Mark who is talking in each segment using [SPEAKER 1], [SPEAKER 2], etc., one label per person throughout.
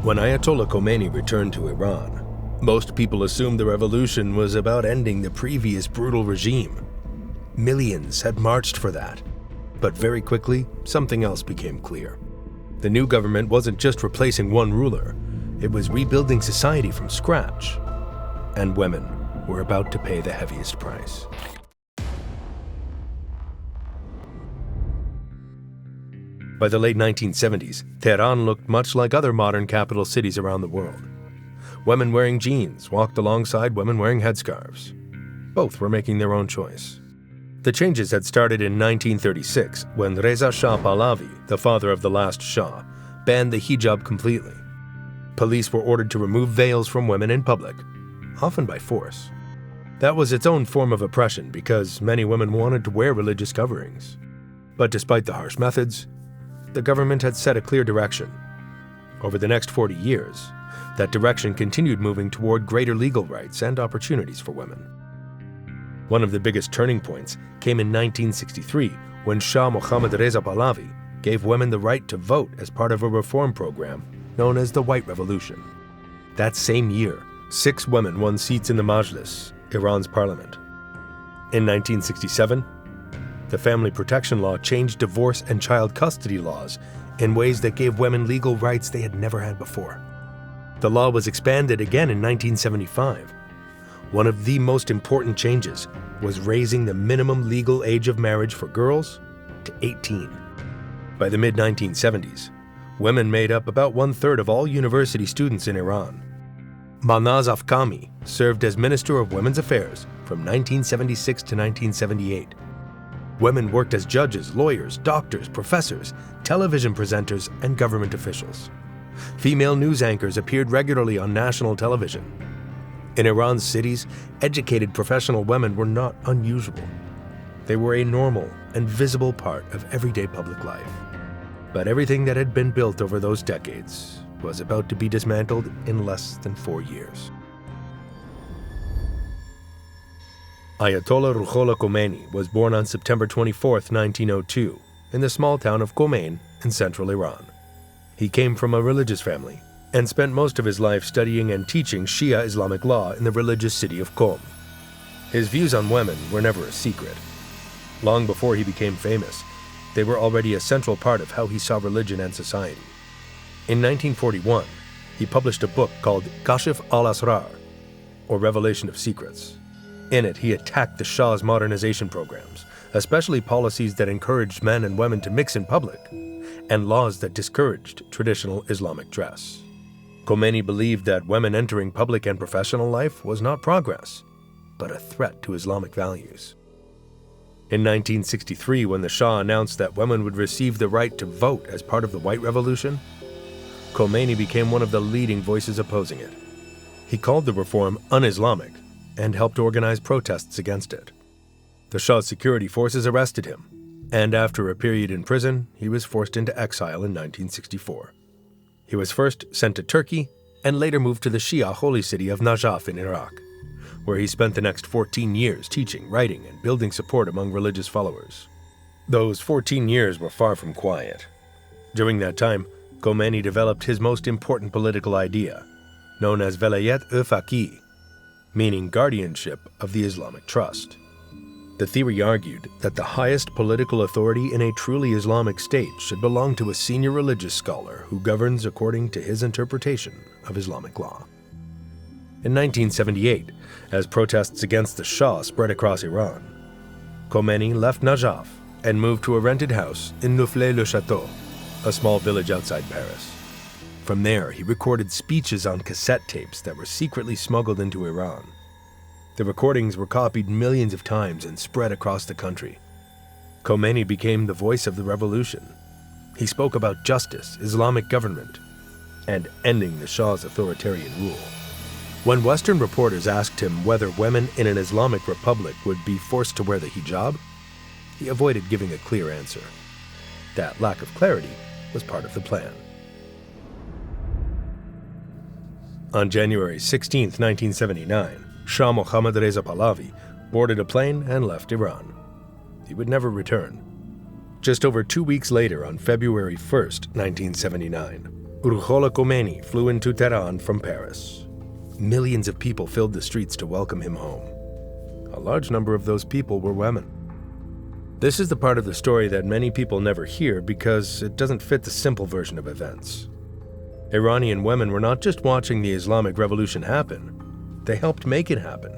[SPEAKER 1] When Ayatollah Khomeini returned to Iran, most people assumed the revolution was about ending the previous brutal regime. Millions had marched for that. But very quickly, something else became clear. The new government wasn't just replacing one ruler, it was rebuilding society from scratch. And women were about to pay the heaviest price. By the late 1970s, Tehran looked much like other modern capital cities around the world. Women wearing jeans walked alongside women wearing headscarves. Both were making their own choice. The changes had started in 1936 when Reza Shah Pahlavi, the father of the last Shah, banned the hijab completely. Police were ordered to remove veils from women in public, often by force. That was its own form of oppression because many women wanted to wear religious coverings. But despite the harsh methods, the government had set a clear direction. Over the next 40 years, that direction continued moving toward greater legal rights and opportunities for women. One of the biggest turning points came in 1963 when Shah Mohammad Reza Pahlavi gave women the right to vote as part of a reform program known as the White Revolution. That same year, 6 women won seats in the Majlis, Iran's parliament. In 1967, the family protection law changed divorce and child custody laws in ways that gave women legal rights they had never had before. The law was expanded again in 1975. One of the most important changes was raising the minimum legal age of marriage for girls to 18. By the mid-1970s, women made up about 1/3 of all university students in Iran. Malnaz Afkhami served as Minister of Women's Affairs from 1976 to 1978. Women worked as judges, lawyers, doctors, professors, television presenters, and government officials. Female news anchors appeared regularly on national television. In Iran's cities, educated professional women were not unusual. They were a normal and visible part of everyday public life. But everything that had been built over those decades was about to be dismantled in less than 4 years. Ayatollah Ruhollah Khomeini was born on September 24, 1902, in the small town of Khomein in central Iran. He came from a religious family and spent most of his life studying and teaching Shia Islamic law in the religious city of Qom. His views on women were never a secret. Long before he became famous, they were already a central part of how he saw religion and society. In 1941, he published a book called Kashif al-Asrar, or Revelation of Secrets. In it, he attacked the Shah's modernization programs, especially policies that encouraged men and women to mix in public, and laws that discouraged traditional Islamic dress. Khomeini believed that women entering public and professional life was not progress, but a threat to Islamic values. In 1963, when the Shah announced that women would receive the right to vote as part of the White Revolution, Khomeini became one of the leading voices opposing it. He called the reform un-Islamic and helped organize protests against it. The Shah's security forces arrested him, and after a period in prison, he was forced into exile in 1964. He was first sent to Turkey and later moved to the Shia holy city of Najaf in Iraq, where he spent the next 14 years teaching, writing, and building support among religious followers. Those 14 years were far from quiet. During that time, Khomeini developed his most important political idea, known as Velayet-e-Faqih, meaning guardianship of the Islamic trust. The theory argued that the highest political authority in a truly Islamic state should belong to a senior religious scholar who governs according to his interpretation of Islamic law. In 1978, as protests against the Shah spread across Iran, Khomeini left Najaf and moved to a rented house in Neauphle-le-Château, a small village outside Paris. From there, he recorded speeches on cassette tapes that were secretly smuggled into Iran. The recordings were copied millions of times and spread across the country. Khomeini became the voice of the revolution. He spoke about justice, Islamic government, and ending the Shah's authoritarian rule. When Western reporters asked him whether women in an Islamic republic would be forced to wear the hijab, he avoided giving a clear answer. That lack of clarity was part of the plan. On January 16, 1979, Shah Mohammad Reza Pahlavi boarded a plane and left Iran. He would never return. Just over 2 weeks later, on February 1, 1979, Ruhollah Khomeini flew into Tehran from Paris. Millions of people filled the streets to welcome him home. A large number of those people were women. This is the part of the story that many people never hear because it doesn't fit the simple version of events. Iranian women were not just watching the Islamic Revolution happen, they helped make it happen.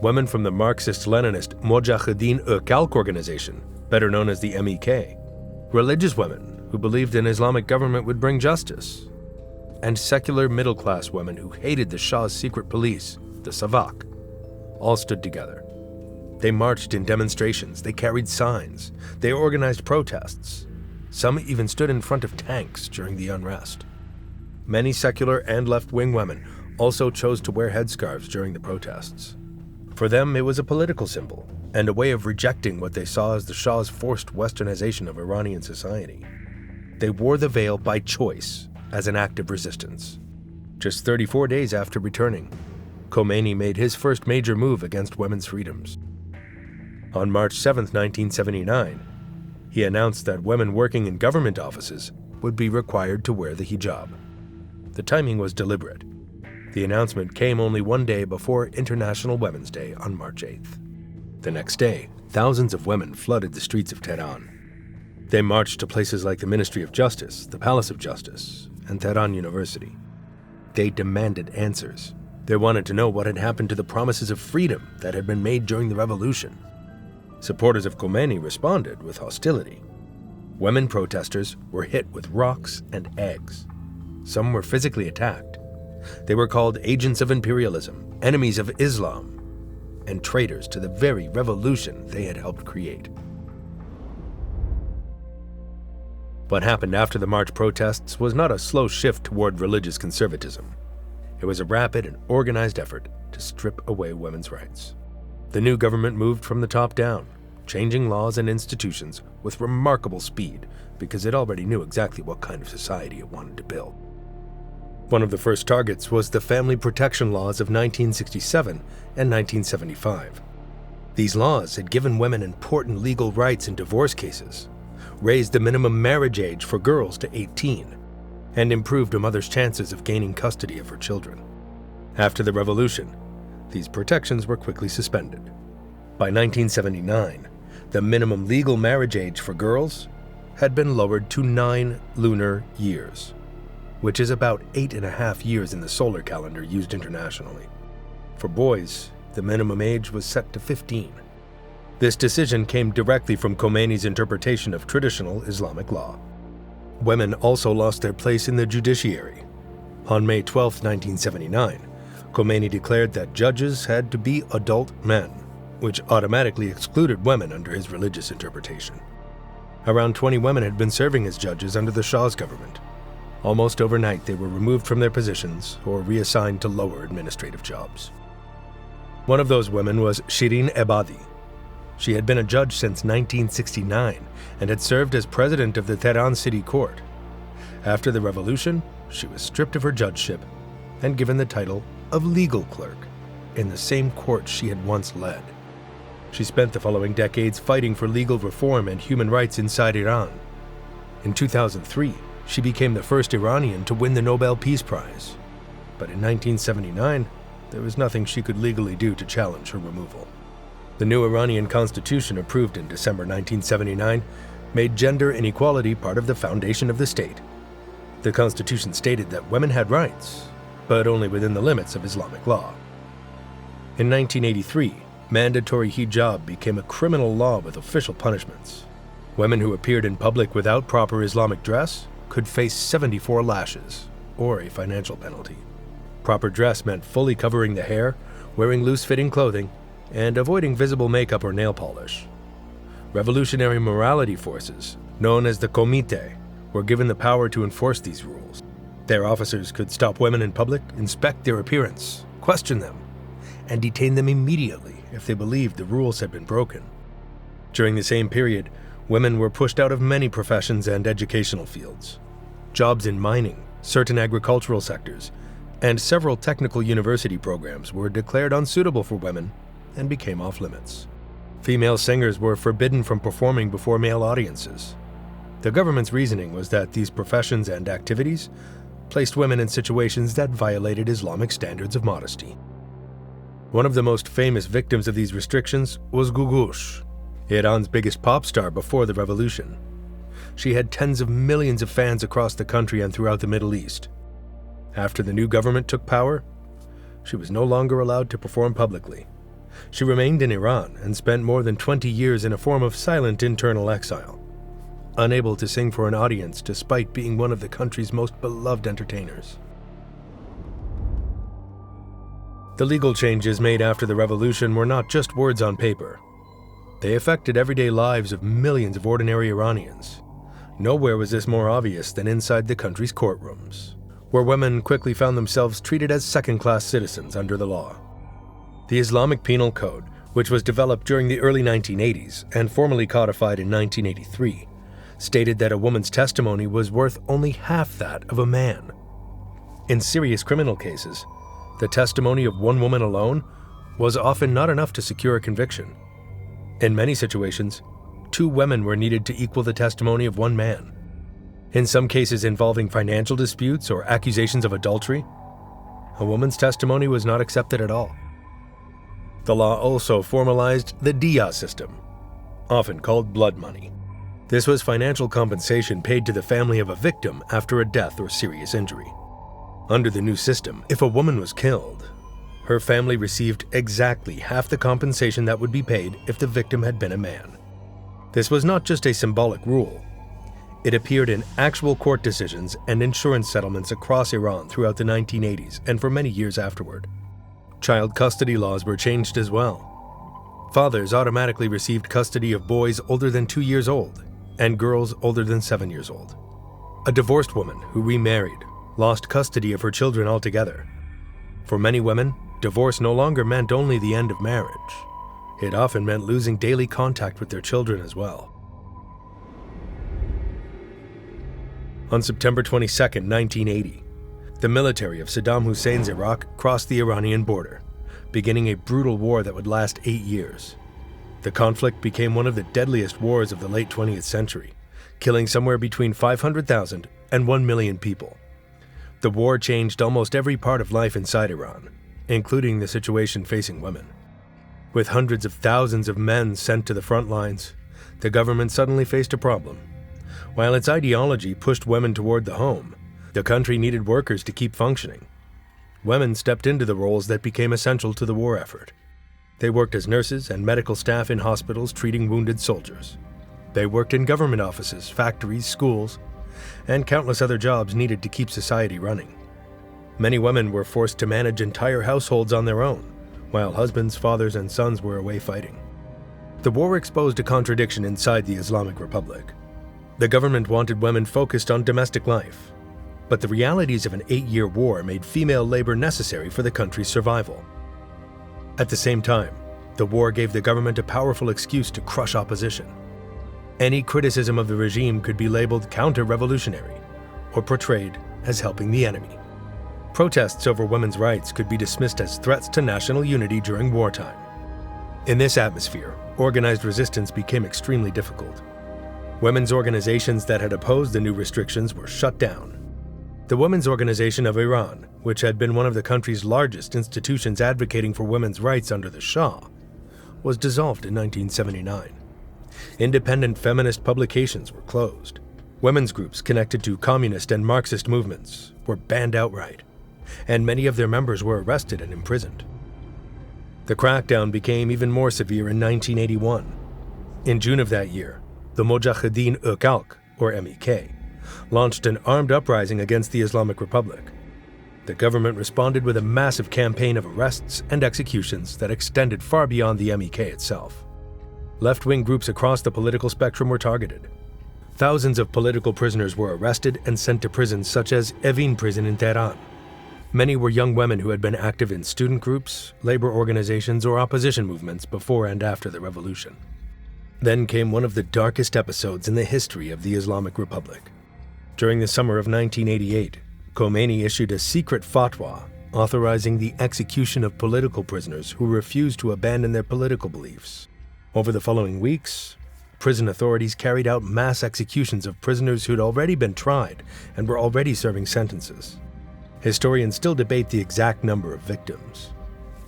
[SPEAKER 1] Women from the Marxist-Leninist Mojahedin-e-Khalq organization, better known as the MEK, religious women who believed an Islamic government would bring justice, and secular middle-class women who hated the Shah's secret police, the Savak, all stood together. They marched in demonstrations, they carried signs, they organized protests. Some even stood in front of tanks during the unrest. Many secular and left-wing women also chose to wear headscarves during the protests. For them, it was a political symbol and a way of rejecting what they saw as the Shah's forced westernization of Iranian society. They wore the veil by choice as an act of resistance. Just 34 days after returning, Khomeini made his first major move against women's freedoms. On March 7, 1979, he announced that women working in government offices would be required to wear the hijab. The timing was deliberate. The announcement came only one day before International Women's Day on March 8th. The next day, thousands of women flooded the streets of Tehran. They marched to places like the Ministry of Justice, the Palace of Justice, and Tehran University. They demanded answers. They wanted to know what had happened to the promises of freedom that had been made during the revolution. Supporters of Khomeini responded with hostility. Women protesters were hit with rocks and eggs. Some were physically attacked. They were called agents of imperialism, enemies of Islam, and traitors to the very revolution they had helped create. What happened after the March protests was not a slow shift toward religious conservatism. It was a rapid and organized effort to strip away women's rights. The new government moved from the top down, changing laws and institutions with remarkable speed because it already knew exactly what kind of society it wanted to build. One of the first targets was the family protection laws of 1967 and 1975. These laws had given women important legal rights in divorce cases, raised the minimum marriage age for girls to 18, and improved a mother's chances of gaining custody of her children. After the revolution, these protections were quickly suspended. By 1979, the minimum legal marriage age for girls had been lowered to 9 lunar years, which is about 8.5 years in the solar calendar used internationally. For boys, the minimum age was set to 15. This decision came directly from Khomeini's interpretation of traditional Islamic law. Women also lost their place in the judiciary. On May 12, 1979, Khomeini declared that judges had to be adult men, which automatically excluded women under his religious interpretation. Around 20 women had been serving as judges under the Shah's government. Almost overnight, they were removed from their positions or reassigned to lower administrative jobs. One of those women was Shirin Ebadi. She had been a judge since 1969 and had served as president of the Tehran City Court. After the revolution, she was stripped of her judgeship and given the title of legal clerk in the same court she had once led. She spent the following decades fighting for legal reform and human rights inside Iran. In 2003, she became the first Iranian to win the Nobel Peace Prize. But in 1979, there was nothing she could legally do to challenge her removal. The new Iranian constitution, approved in December 1979, made gender inequality part of the foundation of the state. The constitution stated that women had rights, but only within the limits of Islamic law. In 1983, mandatory hijab became a criminal law with official punishments. Women who appeared in public without proper Islamic dress could face 74 lashes or a financial penalty. Proper dress meant fully covering the hair, wearing loose-fitting clothing, and avoiding visible makeup or nail polish. Revolutionary morality forces, known as the Comité, were given the power to enforce these rules. Their officers could stop women in public, inspect their appearance, question them, and detain them immediately if they believed the rules had been broken. During the same period, women were pushed out of many professions and educational fields. Jobs in mining, certain agricultural sectors, and several technical university programs were declared unsuitable for women and became off-limits. Female singers were forbidden from performing before male audiences. The government's reasoning was that these professions and activities placed women in situations that violated Islamic standards of modesty. One of the most famous victims of these restrictions was Gugush, Iran's biggest pop star before the revolution. She had tens of millions of fans across the country and throughout the Middle East. After the new government took power, she was no longer allowed to perform publicly. She remained in Iran and spent more than 20 years in a form of silent internal exile, unable to sing for an audience despite being one of the country's most beloved entertainers. The legal changes made after the revolution were not just words on paper. They affected everyday lives of millions of ordinary Iranians. Nowhere was this more obvious than inside the country's courtrooms, where women quickly found themselves treated as second-class citizens under the law. The Islamic Penal Code, which was developed during the early 1980s and formally codified in 1983, stated that a woman's testimony was worth only half that of a man. In serious criminal cases, the testimony of one woman alone was often not enough to secure a conviction. In many situations, 2 women were needed to equal the testimony of one man. In some cases involving financial disputes or accusations of adultery, a woman's testimony was not accepted at all. The law also formalized the diya system, often called blood money. This was financial compensation paid to the family of a victim after a death or serious injury. Under the new system, if a woman was killed, her family received exactly half the compensation that would be paid if the victim had been a man. This was not just a symbolic rule. It appeared in actual court decisions and insurance settlements across Iran throughout the 1980s and for many years afterward. Child custody laws were changed as well. Fathers automatically received custody of boys older than 2 years old and girls older than 7 years old. A divorced woman who remarried lost custody of her children altogether. For many women, divorce no longer meant only the end of marriage. It often meant losing daily contact with their children as well. On September 22, 1980, the military of Saddam Hussein's Iraq crossed the Iranian border, beginning a brutal war that would last 8 years. The conflict became one of the deadliest wars of the late 20th century, killing somewhere between 500,000 and 1 million people. The war changed almost every part of life inside Iran, including the situation facing women. With hundreds of thousands of men sent to the front lines, the government suddenly faced a problem. While its ideology pushed women toward the home, the country needed workers to keep functioning. Women stepped into the roles that became essential to the war effort. They worked as nurses and medical staff in hospitals treating wounded soldiers. They worked in government offices, factories, schools, and countless other jobs needed to keep society running. Many women were forced to manage entire households on their own, while husbands, fathers, and sons were away fighting. The war exposed a contradiction inside the Islamic Republic. The government wanted women focused on domestic life, but the realities of an 8-year war made female labor necessary for the country's survival. At the same time, the war gave the government a powerful excuse to crush opposition. Any criticism of the regime could be labeled counter-revolutionary or portrayed as helping the enemy. Protests over women's rights could be dismissed as threats to national unity during wartime. In this atmosphere, organized resistance became extremely difficult. Women's organizations that had opposed the new restrictions were shut down. The Women's Organization of Iran, which had been one of the country's largest institutions advocating for women's rights under the Shah, was dissolved in 1979. Independent feminist publications were closed. Women's groups connected to communist and Marxist movements were banned outright, and many of their members were arrested and imprisoned. The crackdown became even more severe in 1981. In June of that year, the Mojahedin-e-Khalq, or MEK, launched an armed uprising against the Islamic Republic. The government responded with a massive campaign of arrests and executions that extended far beyond the MEK itself. Left-wing groups across the political spectrum were targeted. Thousands of political prisoners were arrested and sent to prisons such as Evin prison in Tehran. Many were young women who had been active in student groups, labor organizations, or opposition movements before and after the revolution. Then came one of the darkest episodes in the history of the Islamic Republic. During the summer of 1988, Khomeini issued a secret fatwa authorizing the execution of political prisoners who refused to abandon their political beliefs. Over the following weeks, prison authorities carried out mass executions of prisoners who'd already been tried and were already serving sentences. Historians still debate the exact number of victims.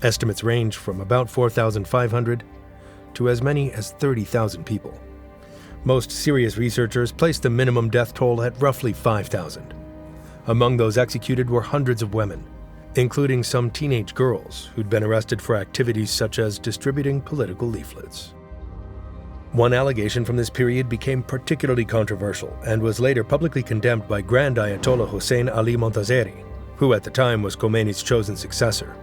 [SPEAKER 1] Estimates range from about 4,500 to as many as 30,000 people. Most serious researchers place the minimum death toll at roughly 5,000. Among those executed were hundreds of women, including some teenage girls who'd been arrested for activities such as distributing political leaflets. One allegation from this period became particularly controversial and was later publicly condemned by Grand Ayatollah Hossein Ali Montazeri, who at the time was Khomeini's chosen successor.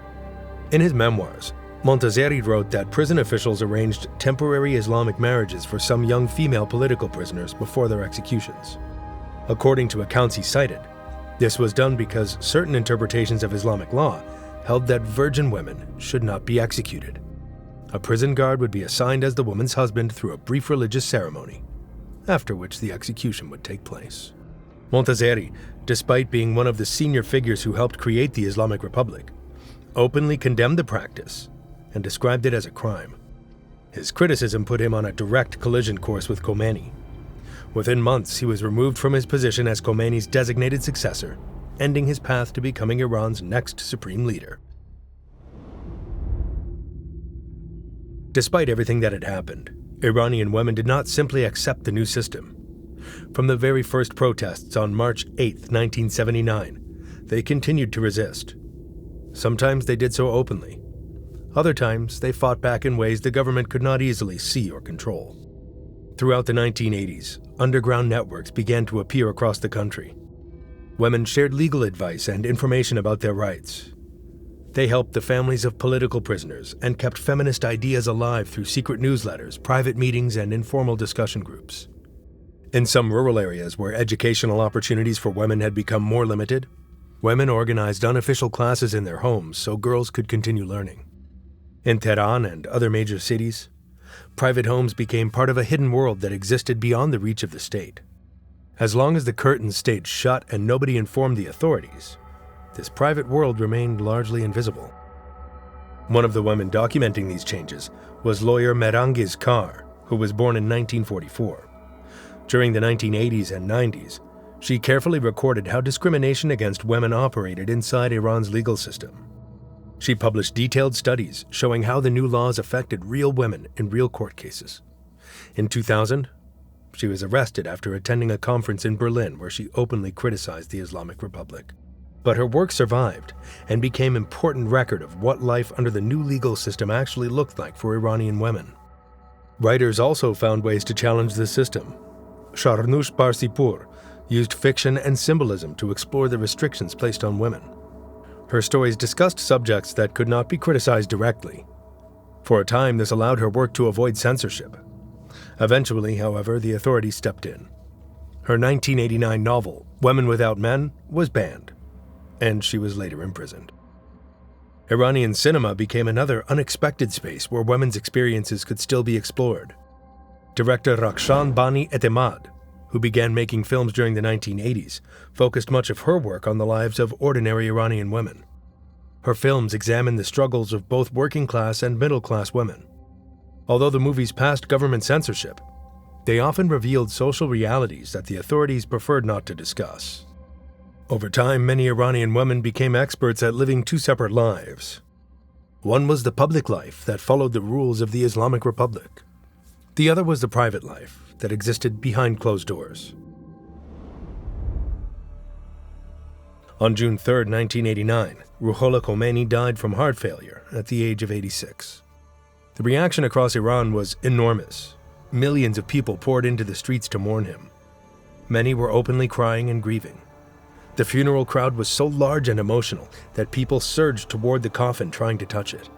[SPEAKER 1] In his memoirs, Montazeri wrote that prison officials arranged temporary Islamic marriages for some young female political prisoners before their executions. According to accounts he cited, this was done because certain interpretations of Islamic law held that virgin women should not be executed. A prison guard would be assigned as the woman's husband through a brief religious ceremony, after which the execution would take place. Montazeri, despite being one of the senior figures who helped create the Islamic Republic, openly condemned the practice and described it as a crime. His criticism put him on a direct collision course with Khomeini. Within months, he was removed from his position as Khomeini's designated successor, ending his path to becoming Iran's next supreme leader. Despite everything that had happened, Iranian women did not simply accept the new system. From the very first protests on March 8, 1979, they continued to resist. Sometimes they did so openly. Other times, they fought back in ways the government could not easily see or control. Throughout the 1980s, underground networks began to appear across the country. Women shared legal advice and information about their rights. They helped the families of political prisoners and kept feminist ideas alive through secret newsletters, private meetings, and informal discussion groups. In some rural areas where educational opportunities for women had become more limited, women organized unofficial classes in their homes so girls could continue learning. In Tehran and other major cities, private homes became part of a hidden world that existed beyond the reach of the state. As long as the curtains stayed shut and nobody informed the authorities, this private world remained largely invisible. One of the women documenting these changes was lawyer Mehrangiz Kar, who was born in 1944. During the 1980s and 90s, she carefully recorded how discrimination against women operated inside Iran's legal system. She published detailed studies showing how the new laws affected real women in real court cases. In 2000, she was arrested after attending a conference in Berlin where she openly criticized the Islamic Republic. But her work survived and became an important record of what life under the new legal system actually looked like for Iranian women. Writers also found ways to challenge the system. Sharnush Barsipur used fiction and symbolism to explore the restrictions placed on women. Her stories discussed subjects that could not be criticized directly. For a time, this allowed her work to avoid censorship. Eventually, however, the authorities stepped in. Her 1989 novel, Women Without Men, was banned, and she was later imprisoned. Iranian cinema became another unexpected space where women's experiences could still be explored. Director Rakhshan Bani Etemad, who began making films during the 1980s, focused much of her work on the lives of ordinary Iranian women. Her films examined the struggles of both working-class and middle-class women. Although the movies passed government censorship, they often revealed social realities that the authorities preferred not to discuss. Over time, many Iranian women became experts at living two separate lives. One was the public life that followed the rules of the Islamic Republic. The other was the private life that existed behind closed doors. On June 3, 1989, Ruhollah Khomeini died from heart failure at the age of 86. The reaction across Iran was enormous. Millions of people poured into the streets to mourn him. Many were openly crying and grieving. The funeral crowd was so large and emotional that people surged toward the coffin trying to touch it.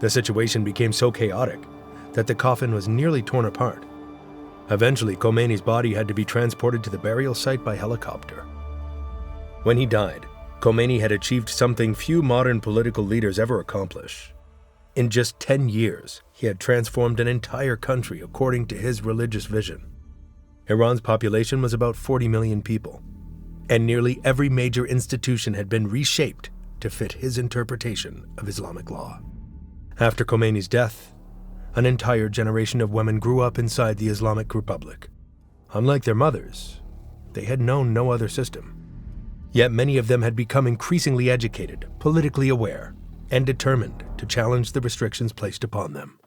[SPEAKER 1] The situation became so chaotic that the coffin was nearly torn apart. Eventually, Khomeini's body had to be transported to the burial site by helicopter. When he died, Khomeini had achieved something few modern political leaders ever accomplish. In just 10 years, he had transformed an entire country according to his religious vision. Iran's population was about 40 million people, and nearly every major institution had been reshaped to fit his interpretation of Islamic law. After Khomeini's death, An entire generation of women grew up inside the Islamic Republic. Unlike their mothers, they had known no other system. Yet many of them had become increasingly educated, politically aware, and determined to challenge the restrictions placed upon them.